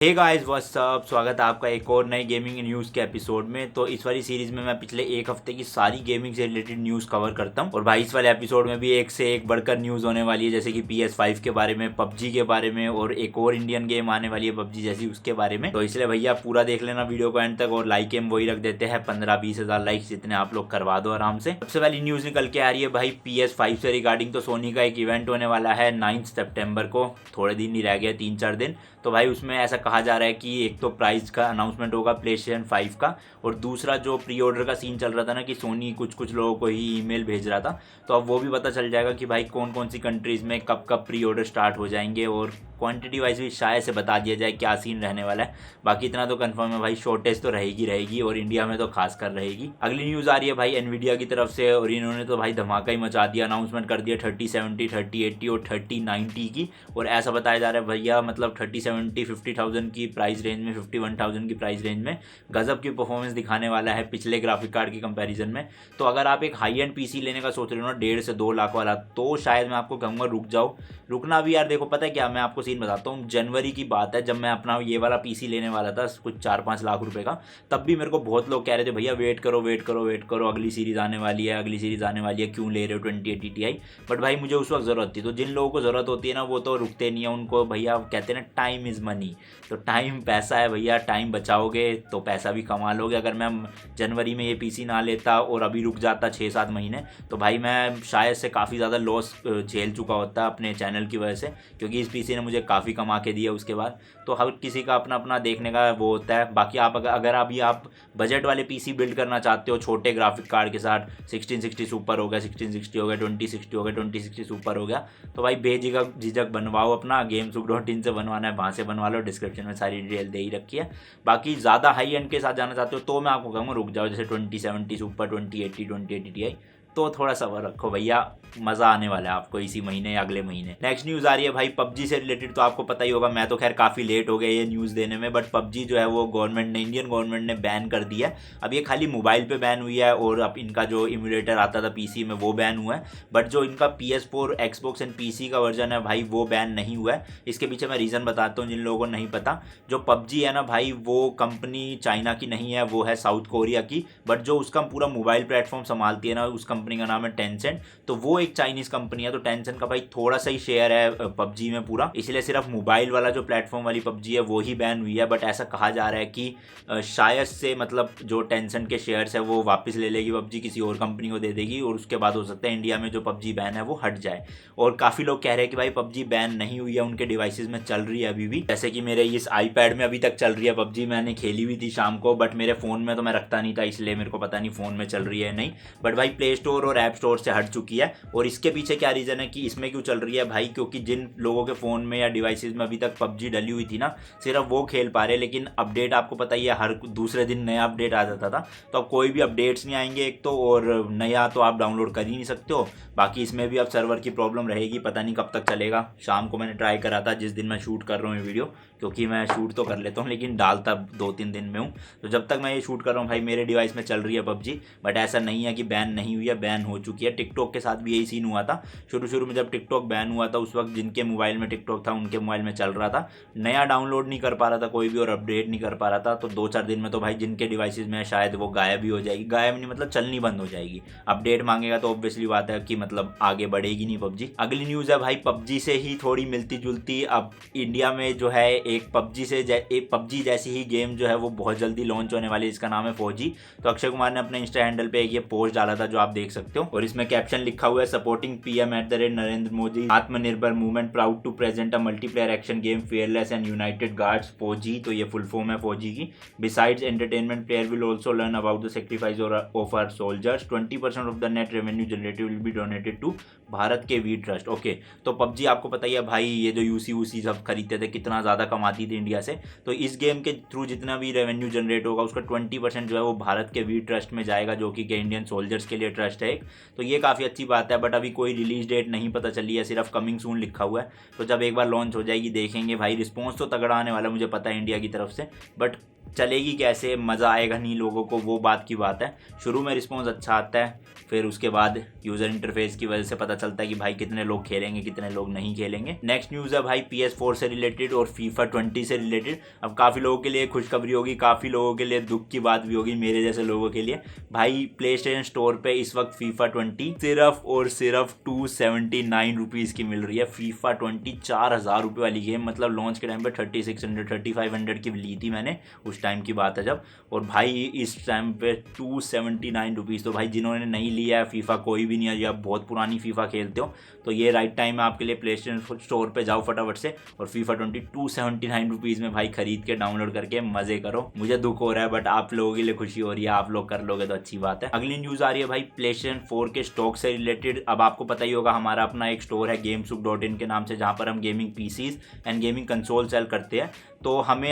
Hey guys what's up, स्वागत है आपका एक और नए गेमिंग न्यूज़ के एपिसोड में। तो इस वाली सीरीज़ में मैं पिछले एक हफ्ते की सारी गेमिंग से रिलेटेड न्यूज़ कवर करता हूं। और भाई इस वाले एपिसोड में भी एक से एक बढ़कर न्यूज़ होने वाली है, जैसे कि PS5 के बारे में, पबजी के बारे में, और एक और इंडियन गेम आने वाली है पबजी जैसी, उसके बारे में। तो इसलिए भैया पूरा देख लेना वीडियो को एंड तक, और लाइक एम वही रख देते हैं 15-20 हज़ार लाइक्स जितने आप लोग करवा दो आराम से। सबसे पहली न्यूज़ निकल के आ रही है भाई PS5 से रिगार्डिंग। तो सोनी का एक इवेंट होने वाला है 9 सितंबर को, थोड़े दिन ही रह गए, 3-4 दिन। तो भाई उसमें ऐसा कहा जा रहा है कि एक तो प्राइस का अनाउंसमेंट होगा PlayStation 5 का, और दूसरा जो प्री ऑर्डर का सीन चल रहा था ना कि सोनी कुछ कुछ लोगों को ही ईमेल भेज रहा था, तो अब वो भी पता चल जाएगा कि भाई कौन कौन सी कंट्रीज़ में कब कब प्री ऑर्डर स्टार्ट हो जाएंगे, और क्वांटिटी वाइज भी शायद से बता दिया जाए क्या सीन रहने वाला है। बाकी इतना तो कंफर्म है भाई, शॉर्टेज तो रहेगी, और इंडिया में तो खास कर रहेगी। अगली न्यूज़ आ रही है भाई एनवीडिया की तरफ से, और इन्होंने तो भाई धमाका ही मचा दिया, अनाउंसमेंट कर दिया 3070, 3080 और 3090 की। और ऐसा बताया जा रहा है भैया, मतलब 3070 50,000 की प्राइस रेंज में, 51,000 की प्राइस रेंज में गजब की परफॉर्मेंस दिखाने वाला है पिछले ग्राफिक कार्ड की कंपैरिजन में। तो अगर आप एक हाई एंड पीसी लेने का सोच रहे हो ना 1.5 से 2 लाख वाला, तो शायद मैं आपको कहूँगा रुक जाओ। रुकना भी यार, देखो पता है क्या, मैं आपको सीन बताता हूँ। जनवरी की बात है, जब मैं अपना ये वाला पीसी लेने वाला था कुछ 4-5 लाख रुपए का, तब भी मेरे को बहुत लोग कह रहे थे भैया वेट करो वेट करो वेट करो, अगली सीरीज़ आने वाली है, अगली सीरीज़ आने वाली है, क्यों ले रहे हो 2080 Ti। बट भाई मुझे उस वक्त ज़रूरत थी। तो जिन लोगों को ज़रूरत होती है ना, वो तो रुकते नहीं है, उनको भैया कहते हैं ना टाइम इज़ मनी। तो टाइम पैसा है भैया, टाइम बचाओगे तो पैसा भी कमा लोगे। अगर मैं जनवरी में ये पीसी ना लेता और अभी रुक जाता 6-7 महीने, तो भाई मैं शायद से काफ़ी ज़्यादा लॉस झेल चुका होता अपने चैनल की वजह से, क्योंकि इस पीसी ने मुझे काफ़ी कमा के दिया उसके बाद। तो हर किसी का अपना अपना देखने का वो होता है। बाकी आप अगर अभी आप बजट वाले पीसी बिल्ड करना चाहते हो छोटे ग्राफिक कार्ड के साथ, 1660 सुपर हो गया, 1660 हो गया, 2060 हो गया, 2060 सुपर हो गया, तो भाई बेझिझक झिझक बनवाओ अपना, gamesuk.in से बनवाना है वहाँ से बनवा लो, डिस्क्रिप्शन में सारी डिटेल दे ही रखी है। बाकी ज़्यादा हाई एंड के साथ जाना चाहते हो तो मैं आपको कहूँगा रुक जाओ, जैसे 2070 सुपर, 2080 Ti, तो थोड़ा सब्र रखो भैया, मज़ा आने वाला है आपको इसी महीने या अगले महीने। नेक्स्ट न्यूज़ आ रही है भाई पबजी से रिलेटेड। तो आपको पता ही होगा, मैं तो खैर काफ़ी लेट हो गया ये न्यूज़ देने में, बट पबजी जो है वो गवर्नमेंट ने, इंडियन गवर्नमेंट ने बैन कर दिया है। अब ये खाली मोबाइल पे बैन हुई है, और अब इनका जो इम्यूलेटर आता था पीसी में वो बैन हुआ है, बट जो इनका PS4, Xbox एंड PC का वर्जन है भाई वो बैन नहीं हुआ है। इसके पीछे मैं रीज़न बताता हूँ जिन लोगों को नहीं पता। जो पबजी है ना भाई, वो कंपनी चाइना की नहीं है, वो है साउथ कोरिया की, बट जो उसका पूरा मोबाइल प्लेटफॉर्म संभालती है ना, उस कंपनी का नाम है टेंसेंट। तो वो एक चाइनीज़ कंपनी है। तो टेंसेंट का भाई थोड़ा सा ही शेयर है पबजी में पूरा, इसलिए सिर्फ मोबाइल वाला जो प्लेटफॉर्म वाली पबजी है वो ही बैन हुई है। बट ऐसा कहा जा रहा है कि शायद से मतलब जो टेंसेंट के शेयर्स है वो वापस ले लेगी पबजी, किसी और कंपनी को दे देगी, और उसके बाद हो सकता है इंडिया में जो पबजी बैन है वो हट जाए। और काफ़ी लोग कह रहे हैं कि भाई पबजी बैन नहीं हुई है, उनके डिवाइसेस में चल रही है अभी भी, जैसे कि मेरे इस आईपैड में अभी तक चल रही है पबजी। मैंने खेली हुई थी शाम को, बट मेरे फ़ोन में तो मैं रखता नहीं था, इसलिए मेरे को पता नहीं फ़ोन में चल रही है नहीं। बट भाई प्ले स्टोर और ऐप स्टोर से हट चुकी है। और इसके पीछे क्या रीज़न है कि इसमें क्यों चल रही है भाई, क्योंकि जिन लोगों के फ़ोन में या डिवाइसेस में अभी तक पबजी डली हुई थी ना, सिर्फ वो खेल पा रहे। लेकिन अपडेट आपको पता ही है, हर दूसरे दिन नया अपडेट आ जाता था, तो अब कोई भी अपडेट्स नहीं आएंगे एक तो, और नया तो आप डाउनलोड कर ही नहीं सकते हो। बाकी इसमें भी अब सर्वर की प्रॉब्लम रहेगी, पता नहीं कब तक चलेगा। शाम को मैंने ट्राई करा था जिस दिन मैं शूट कर रहा हूँ ये वीडियो, क्योंकि मैं शूट तो कर लेता हूँ लेकिन डालता 2-3 दिन में हूँ। तो जब तक मैं ये शूट कर रहा हूँ भाई मेरे डिवाइस में चल रही है पबजी। बट ऐसा नहीं है कि बैन नहीं हुई है, बैन हो चुकी है। टिकटॉक के साथ भी यही सीन हुआ था। शुरू में जब टिकटॉक बैन हुआ था, उस वक्त जिनके मोबाइल में टिकटॉक था उनके मोबाइल में चल रहा था, नया डाउनलोड नहीं कर पा रहा था कोई भी, और अपडेट नहीं कर पा रहा था। तो 2-4 दिन में तो भाई जिनके डिवाइसेस में शायद वो गायब ही हो जाएगी, गायब नहीं मतलब चलनी बंद हो जाएगी। अपडेट मांगेगा तो ऑब्वियसली बात है कि मतलब आगे बढ़ेगी नहीं पबजी। अगली न्यूज़ है भाई पबजी से ही थोड़ी मिलती जुलती। अब इंडिया में जो है एक पबजी जैसी ही गेम जो है वो बहुत जल्दी लॉन्च होने वाली है, इसका नाम है फौजी। तो अक्षय कुमार ने अपने इंस्टा हैंडल पे एक ये पोस्ट डाला था जो आप देख सकते हो, और इसमें कैप्शन लिखा हुआ है, सपोर्टिंग PM @नरेंद्र मोदी आत्मनिर्भर movement, proud to present a multiplayer action game fearless and united guards Fauji. तो ये फुल फॉर्म है फौजी की। Besides entertainment, player will also learn about the sacrifice of our soldiers. 20% of the net revenue generated will be donated to Bharat ke Veer trust. Okay, तो PUBG आपको पता ही है भाई, ये जो यूसी सब खरीदते थे कितना ज़्यादा कमाती थी इंडिया से। तो इस गेम के थ्रू जितना भी रेवेन्यू जनरेट होगा उसका 20% जो है वो भारत के वीर ट्रस्ट में जाएगा, जो कि इंडियन सोल्जर्स के लिए ट्रस्ट है एक। तो ये काफ़ी अच्छी बात है। बट अभी कोई रिलीज डेट नहीं पता चली है, सिर्फ कमिंग सून लिखा हुआ है। तो जब एक बार लॉन्च हो जाएगी देखेंगे भाई। रिस्पॉन्स तो तगड़ा आने वाला मुझे पता है इंडिया की तरफ से, बट चलेगी कैसे, मज़ा आएगा नहीं लोगों को, वो बात की बात है। शुरू में रिस्पॉन्स अच्छा आता है, फिर उसके बाद यूज़र इंटरफेस की वजह से पता चलता है कि भाई कितने लोग खेलेंगे कितने लोग नहीं खेलेंगे। नेक्स्ट न्यूज़ है भाई PS4 से रिलेटेड और FIFA 20 से रिलेटेड। अब काफ़ी लोगों के लिए खुशखबरी होगी, काफ़ी लोगों के लिए दुख की बात भी होगी, मेरे जैसे लोगों के लिए। भाई प्ले स्टेशन स्टोर पर इस वक्त FIFA 20 सिर्फ और सिर्फ 279 रुपीज़ की मिल रही है। FIFA 20 4000 रुपये वाली गेम, मतलब लॉन्च के टाइम पर 3600 3500 की ली थी मैंने, उस टाइम की बात है जब। और भाई इस टाइम पे 279 रुपीज़। तो भाई जिन्होंने नहीं लिया है फीफा, कोई भी नहीं है, या बहुत पुरानी फीफा खेलते हो, तो ये राइट टाइम है आपके लिए। प्ले स्टेशन स्टोर पे जाओ फटाफट से और FIFA 20 279 रुपीज़ में भाई खरीद के डाउनलोड करके मज़े करो। मुझे दुख हो रहा है बट आप लोगों के लिए खुशी हो रही है, आप लोग कर लोगे तो अच्छी बात है। अगली न्यूज़ आ रही है भाई प्ले स्टेशन 4 के स्टॉक से रिलेटेड। अब आपको पता ही होगा हमारा अपना एक स्टोर है gamesuk.in के नाम से, जहाँ पर हम gaming PCs and gaming console sell करते हैं। तो हमने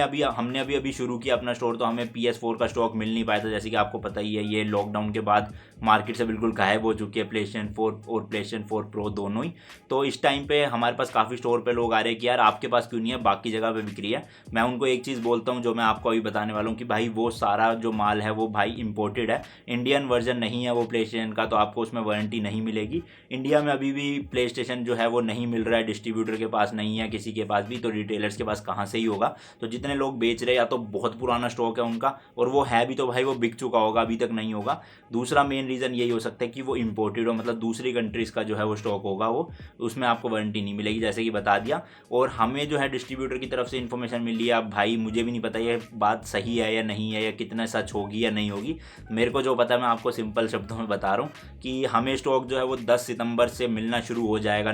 अभी शुरू किया अपना स्टोर, तो हमें PS4 का स्टॉक मिल नहीं पाया था। जैसे कि आपको पता ही है, ये लॉकडाउन के बाद मार्केट से बिल्कुल गायब हो चुकी है PlayStation 4 और PlayStation 4 Pro दोनों ही। तो इस टाइम पे हमारे पास काफ़ी स्टोर पे लोग आ रहे हैं कि यार आपके पास क्यों नहीं है, बाकी जगह पे बिक्री है। मैं उनको एक चीज़ बोलता हूँ जो मैं आपको अभी बताने वाला हूँ कि भाई वो सारा जो माल है वो भाई इंपोर्टेड है, इंडियन वर्जन नहीं है वो PlayStation का, तो आपको उसमें वारंटी नहीं मिलेगी। इंडिया में अभी भी PlayStation जो है वो नहीं मिल रहा है, डिस्ट्रीब्यूटर के पास नहीं है किसी के पास भी, तो रिटेलर्स के पास कहाँ से ही होगा। तो जितने लोग बेच रहे हैं या तो बहुत पुराना स्टॉक है उनका, और वो है भी तो भाई वो बिक चुका होगा, अभी तक नहीं होगा। दूसरा मेन रीज़न यही हो सकता है कि वो इंपोर्टेड हो, मतलब दूसरी कंट्रीज़ का जो है वो स्टॉक होगा, वो उसमें आपको वारंटी नहीं मिलेगी, जैसे कि बता दिया। और हमें जो है डिस्ट्रीब्यूटर की तरफ से इन्फॉर्मेशन मिली है। अब भाई मुझे भी नहीं पता ये बात सही है या नहीं है, या कितना सच होगी या नहीं होगी। मेरे को जो पता है मैं आपको सिंपल शब्दों में बता रहा हूँ कि हमें स्टॉक जो है वो 10 सितंबर से मिलना शुरू हो जाएगा।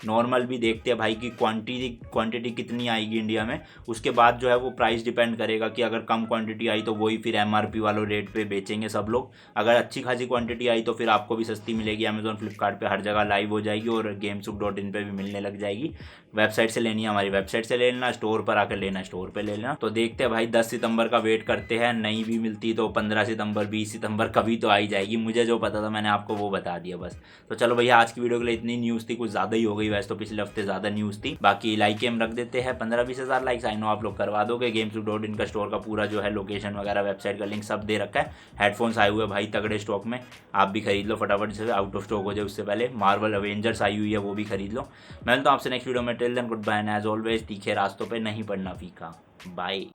नॉर्मल भी देखते हैं भाई कि क्वांटिटी कितनी आएगी इंडिया में। उसके बाद जो है वो प्राइस डिपेंड करेगा कि अगर कम क्वांटिटी आई तो वही फिर MRP वालों रेट पे बेचेंगे सब लोग। अगर अच्छी खासी क्वांटिटी आई तो फिर आपको भी सस्ती मिलेगी, अमेजोन फ्लिपकार्ट पे हर जगह लाइव हो जाएगी और gamesuk.in पे भी मिलने लग जाएगी। वेबसाइट से लेनी है हमारी वेबसाइट से ले लेना, स्टोर पर आकर लेना स्टोर पर ले लेना। तो देखते हैं भाई 10 सितंबर का वेट करते हैं, नहीं भी मिलती तो 15 सितंबर 20 सितंबर कभी तो आई जाएगी। मुझे जो पता था मैंने आपको वो बता दिया बस। तो चलो भैया आज की वीडियो के लिए इतनी न्यूज़ थी, कुछ ज़्यादा ही हो गई वैसे तो, पिछले हफ्ते ज़्यादा न्यूज़ थी। बाकी लाइक हम रख देते हैं 15-20 हज़ार लाइक्स, आई नो आप लोग करवा दोगे। gamesuk.in का स्टोर का पूरा जो है लोकेशन वगैरह वेबसाइट का लिंक सब दे रखा है। हेडफोन्स आए हुए भाई तगड़े स्टॉक में, आप भी खरीद लो फटाफट से, आउट ऑफ स्टॉक हो जाए उससे पहले। मार्वल अवेंजर्स आई हुई है वो भी खरीद लो। मैं तो आपसे नेक्स्ट वीडियो में, till then good bye and as always तीखे रास्तों पे नहीं पड़ना फीका। बाय।